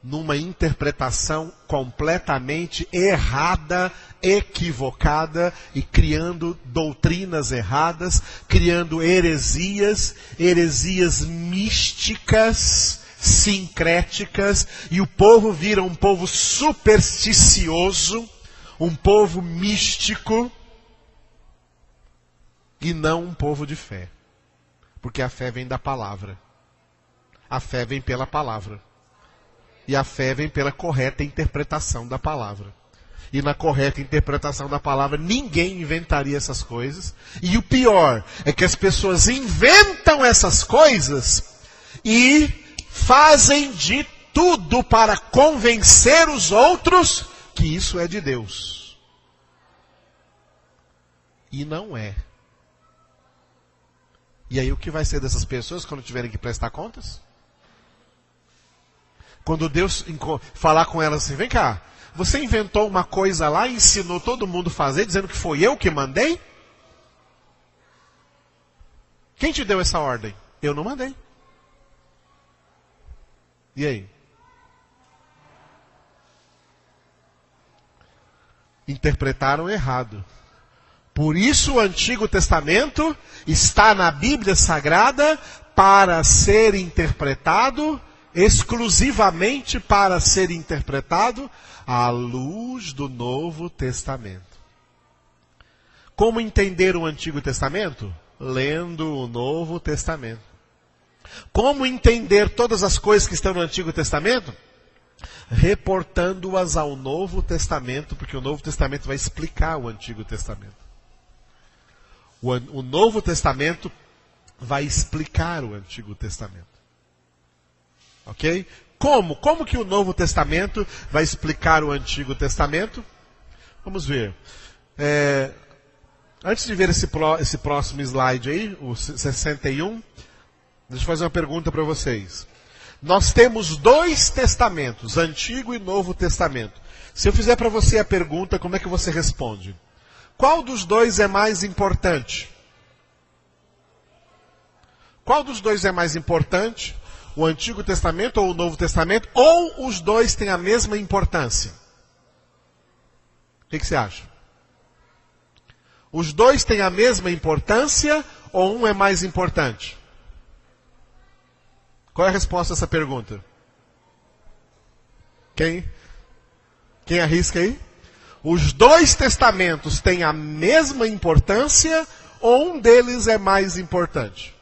numa interpretação completamente errada, equivocada e criando doutrinas erradas, criando heresias místicas, sincréticas, e o povo vira um povo supersticioso, um povo místico, e não um povo de fé. Porque a fé vem da palavra. A fé vem pela palavra. E a fé vem pela correta interpretação da palavra. E na correta interpretação da palavra, ninguém inventaria essas coisas. E o pior é que as pessoas inventam essas coisas e fazem de tudo para convencer os outros que isso é de Deus. E não é. E aí o que vai ser dessas pessoas quando tiverem que prestar contas? Quando Deus falar com elas assim, vem cá, você inventou uma coisa lá e ensinou todo mundo a fazer, dizendo que foi eu que mandei? Quem te deu essa ordem? Eu não mandei. E aí? Interpretaram errado. Por isso o Antigo Testamento está na Bíblia Sagrada para ser interpretado, exclusivamente para ser interpretado à luz do Novo Testamento. Como entender o Antigo Testamento? Lendo o Novo Testamento. Como entender todas as coisas que estão no Antigo Testamento? Reportando-as ao Novo Testamento, porque o Novo Testamento vai explicar o Antigo Testamento. O Novo Testamento vai explicar o Antigo Testamento. Ok? Como? Como que o Novo Testamento vai explicar o Antigo Testamento? Vamos ver. Antes de ver esse próximo slide aí, o 61, deixa eu fazer uma pergunta para vocês. Nós temos 2 testamentos, Antigo e Novo Testamento. Se eu fizer para você a pergunta, como é que você responde? Qual dos dois é mais importante? Qual dos dois é mais importante? O Antigo Testamento ou o Novo Testamento? Ou os dois têm a mesma importância? O que você acha? Os dois têm a mesma importância ou um é mais importante? Qual é a resposta a essa pergunta? Quem arrisca aí? Os 2 testamentos têm a mesma importância ou um deles é mais importante?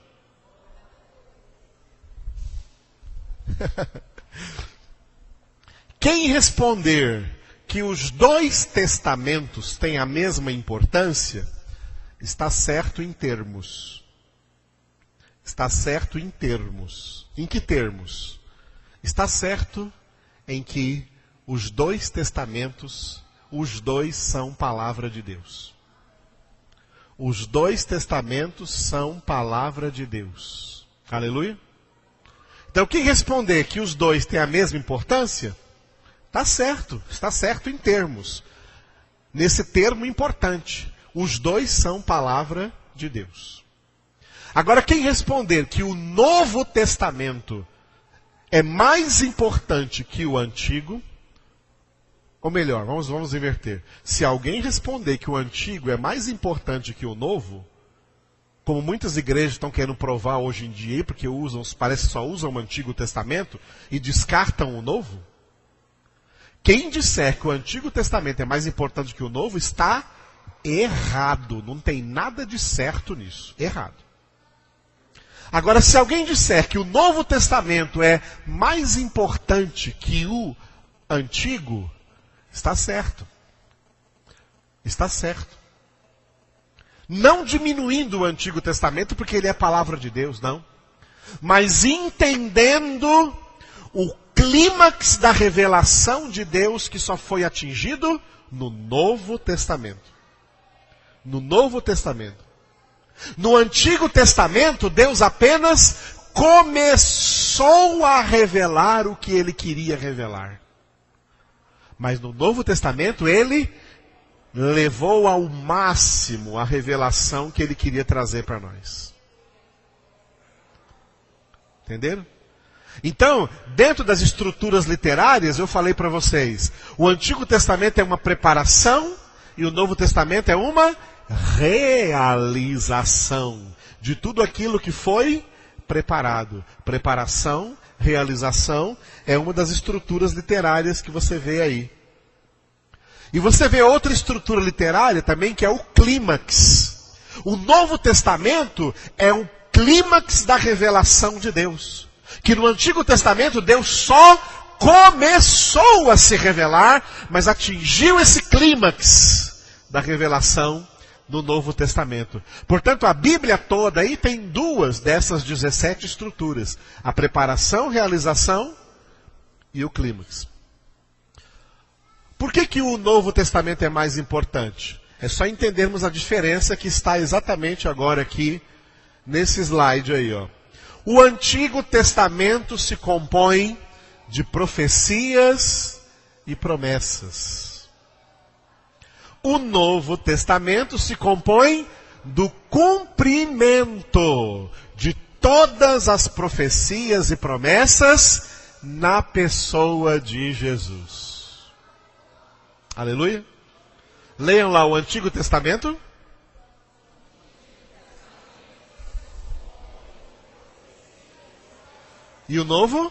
Quem responder que os 2 testamentos têm a mesma importância, está certo em termos. Está certo em termos. Em que termos? Está certo em que os 2 testamentos, os 2 são palavra de Deus. Os 2 testamentos são palavra de Deus. Aleluia? Então, quem responder que os 2 têm a mesma importância, está certo em termos. Nesse termo importante, os 2 são palavra de Deus. Agora, quem responder que o Novo Testamento é mais importante que o Antigo, ou melhor, vamos inverter. Se alguém responder que o Antigo é mais importante que o Novo, como muitas igrejas estão querendo provar hoje em dia, porque parece que só usam o Antigo Testamento e descartam o Novo, quem disser que o Antigo Testamento é mais importante que o Novo, está errado. Não tem nada de certo nisso. Errado. Agora, se alguém disser que o Novo Testamento é mais importante que o Antigo, está certo. Está certo. Não diminuindo o Antigo Testamento, porque ele é a palavra de Deus, não. Mas entendendo o clímax da revelação de Deus que só foi atingido no Novo Testamento. No Novo Testamento. No Antigo Testamento, Deus apenas começou a revelar o que ele queria revelar. Mas no Novo Testamento, ele levou ao máximo a revelação que ele queria trazer para nós. Entenderam? Então, dentro das estruturas literárias, eu falei para vocês, o Antigo Testamento é uma preparação e o Novo Testamento é uma realização de tudo aquilo que foi preparado. Preparação, realização, é uma das estruturas literárias que você vê aí. E você vê outra estrutura literária também, que é o clímax. O Novo Testamento é o clímax da revelação de Deus. Que no Antigo Testamento Deus só começou a se revelar, mas atingiu esse clímax da revelação no Novo Testamento. Portanto, a Bíblia toda aí tem 2 dessas 17 estruturas. A preparação, realização e o clímax. Por que o Novo Testamento é mais importante? É só entendermos a diferença que está exatamente agora aqui nesse slide aí, ó. O Antigo Testamento se compõe de profecias e promessas. O Novo Testamento se compõe do cumprimento de todas as profecias e promessas na pessoa de Jesus. Aleluia. Leiam lá o Antigo Testamento. E o Novo?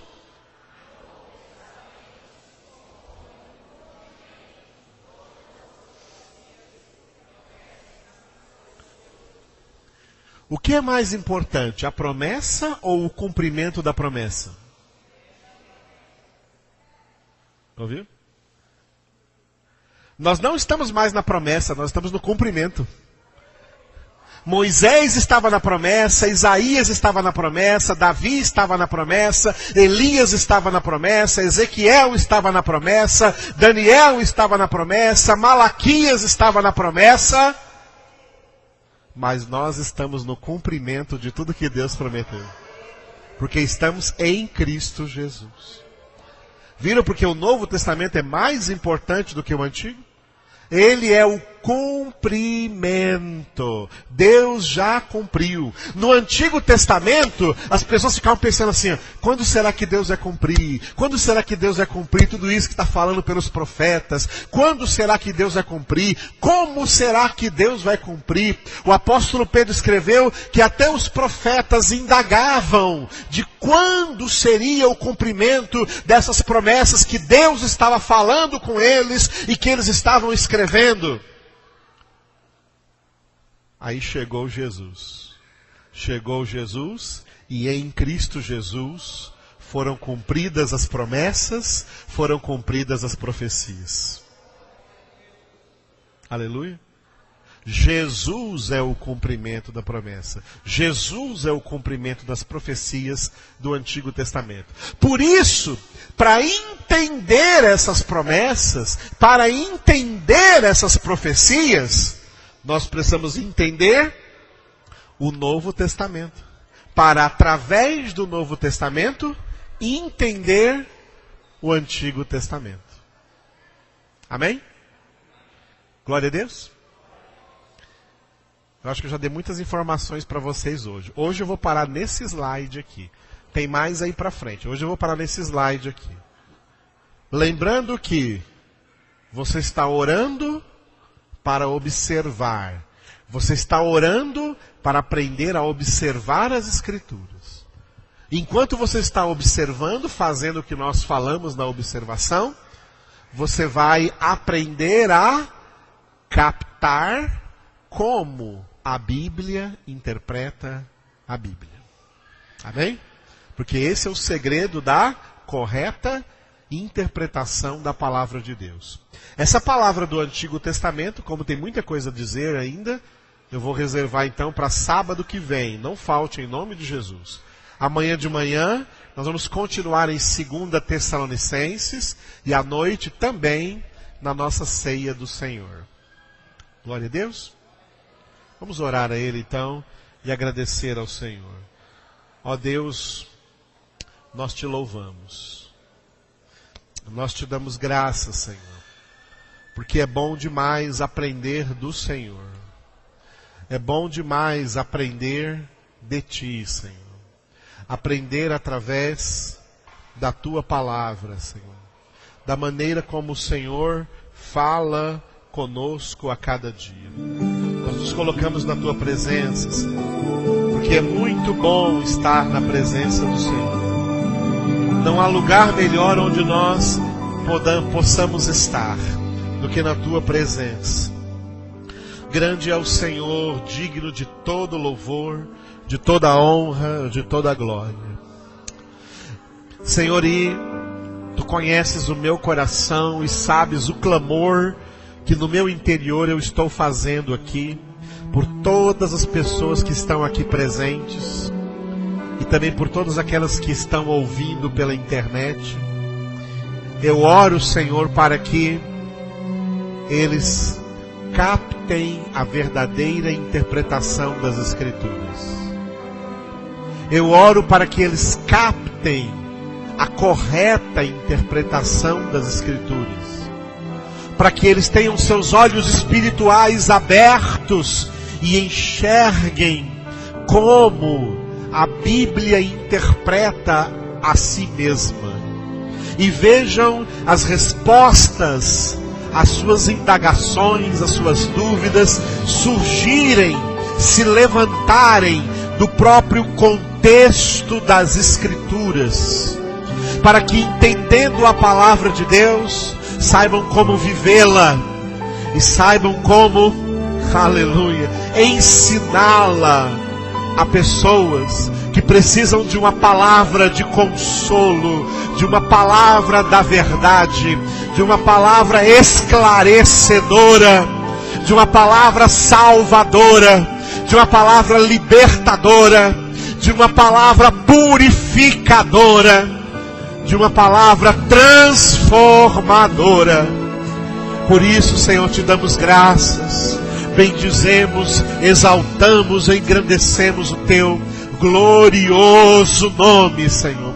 O que é mais importante, a promessa ou o cumprimento da promessa? Ouviu? Nós não estamos mais na promessa, nós estamos no cumprimento. Moisés estava na promessa, Isaías estava na promessa, Davi estava na promessa, Elias estava na promessa, Ezequiel estava na promessa, Daniel estava na promessa, Malaquias estava na promessa, mas nós estamos no cumprimento de tudo que Deus prometeu, porque estamos em Cristo Jesus. Viram porque o Novo Testamento é mais importante do que o Antigo? Ele é o cumprimento. Deus já cumpriu. No Antigo Testamento, as pessoas ficavam pensando assim, quando será que Deus vai cumprir? Quando será que Deus vai cumprir tudo isso que está falando pelos profetas? Quando será que Deus vai cumprir? Como será que Deus vai cumprir? O apóstolo Pedro escreveu que até os profetas indagavam de quando seria o cumprimento dessas promessas que Deus estava falando com eles e que eles estavam escrevendo. Aí chegou Jesus. Chegou Jesus e em Cristo Jesus foram cumpridas as promessas, foram cumpridas as profecias. Aleluia. Jesus é o cumprimento da promessa. Jesus é o cumprimento das profecias do Antigo Testamento. Por isso, para entender essas promessas, para entender essas profecias, nós precisamos entender o Novo Testamento. Para, através do Novo Testamento, entender o Antigo Testamento. Amém? Glória a Deus. Eu acho que eu já dei muitas informações para vocês hoje. Hoje eu vou parar nesse slide aqui. Tem mais aí para frente. Hoje eu vou parar nesse slide aqui. Lembrando que você está orando para observar. Você está orando para aprender a observar as Escrituras. Enquanto você está observando, fazendo o que nós falamos na observação, você vai aprender a captar como a Bíblia interpreta a Bíblia. Amém? Porque esse é o segredo da correta interpretação da palavra de Deus. Essa palavra do Antigo Testamento, como tem muita coisa a dizer ainda, eu vou reservar então para sábado que vem. Não falte em nome de Jesus. Amanhã de manhã nós vamos continuar em 2 Tessalonicenses e à noite também na nossa ceia do Senhor. Glória a Deus. Vamos orar a Ele então e agradecer ao Senhor. Ó Deus, nós te louvamos. Nós te damos graças, Senhor. Porque é bom demais aprender do Senhor. É bom demais aprender de Ti, Senhor. Aprender através da Tua palavra, Senhor. Da maneira como o Senhor fala conosco a cada dia. Nós nos colocamos na Tua presença, Senhor, porque é muito bom estar na presença do Senhor. Não há lugar melhor onde nós possamos estar do que na Tua presença. Grande é o Senhor, digno de todo louvor, de toda honra, de toda glória. Senhor, e Tu conheces o meu coração e sabes o clamor que no meu interior eu estou fazendo aqui, por todas as pessoas que estão aqui presentes, e também por todas aquelas que estão ouvindo pela internet. Eu oro, Senhor, para que eles captem a verdadeira interpretação das Escrituras. Eu oro para que eles captem a correta interpretação das Escrituras. Para que eles tenham seus olhos espirituais abertos e enxerguem como a Bíblia interpreta a si mesma. E vejam as respostas às suas indagações, às suas dúvidas surgirem, se levantarem do próprio contexto das Escrituras. Para que, entendendo a palavra de Deus, saibam como vivê-la e saibam como, aleluia, ensiná-la a pessoas que precisam de uma palavra de consolo, de uma palavra da verdade, de uma palavra esclarecedora, de uma palavra salvadora, de uma palavra libertadora, de uma palavra purificadora, de uma palavra transformadora. Por isso, Senhor, te damos graças, bendizemos, exaltamos, engrandecemos o teu glorioso nome, Senhor,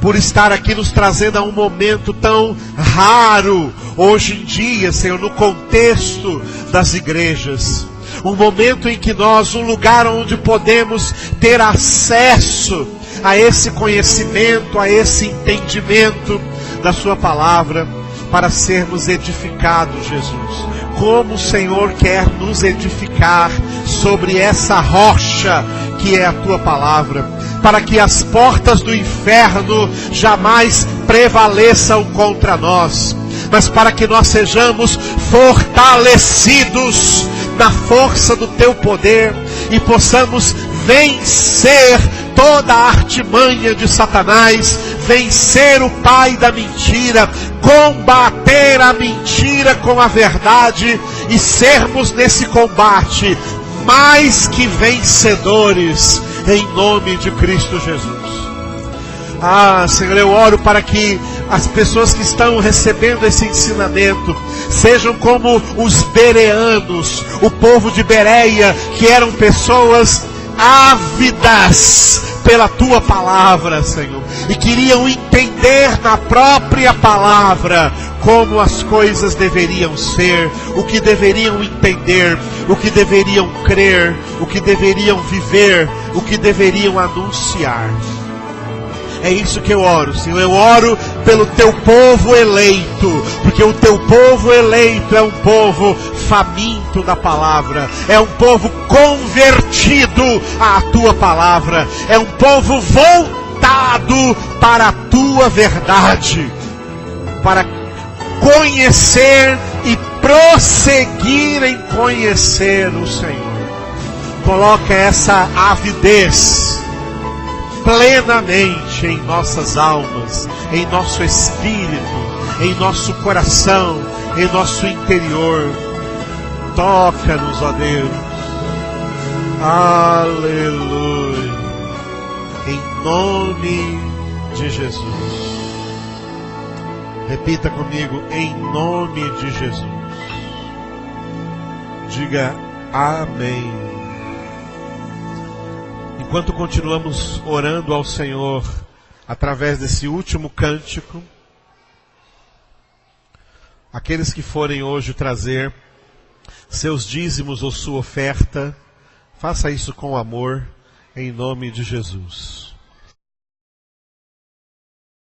por estar aqui nos trazendo a um momento tão raro hoje em dia, Senhor, no contexto das igrejas. Um momento em que nós, um lugar onde podemos ter acesso a esse conhecimento, a esse entendimento da sua palavra, para sermos edificados, Jesus. Como o Senhor quer nos edificar sobre essa rocha que é a tua palavra, para que as portas do inferno jamais prevaleçam contra nós, mas para que nós sejamos fortalecidos na força do teu poder e possamos vencer toda a artimanha de Satanás, vencer o pai da mentira, combater a mentira com a verdade e sermos nesse combate mais que vencedores, em nome de Cristo Jesus. Senhor, eu oro para que as pessoas que estão recebendo esse ensinamento sejam como os bereanos, o povo de Bereia, que eram pessoas ávidas pela tua palavra, Senhor, e queriam entender na própria palavra como as coisas deveriam ser, o que deveriam entender, o que deveriam crer, o que deveriam viver, o que deveriam anunciar. É isso que eu oro, Senhor. Eu oro pelo teu povo eleito, porque o teu povo eleito é um povo faminto da palavra, é um povo convertido à tua palavra, é um povo voltado para a tua verdade, para conhecer e prosseguir em conhecer o Senhor. Coloca essa avidez plenamente em nossas almas, em nosso espírito, em nosso coração, em nosso interior. Toca-nos, ó Deus. Aleluia. Em nome de Jesus. Repita comigo, em nome de Jesus. Diga amém. Enquanto continuamos orando ao Senhor através desse último cântico, aqueles que forem hoje trazer seus dízimos ou sua oferta, faça isso com amor, em nome de Jesus.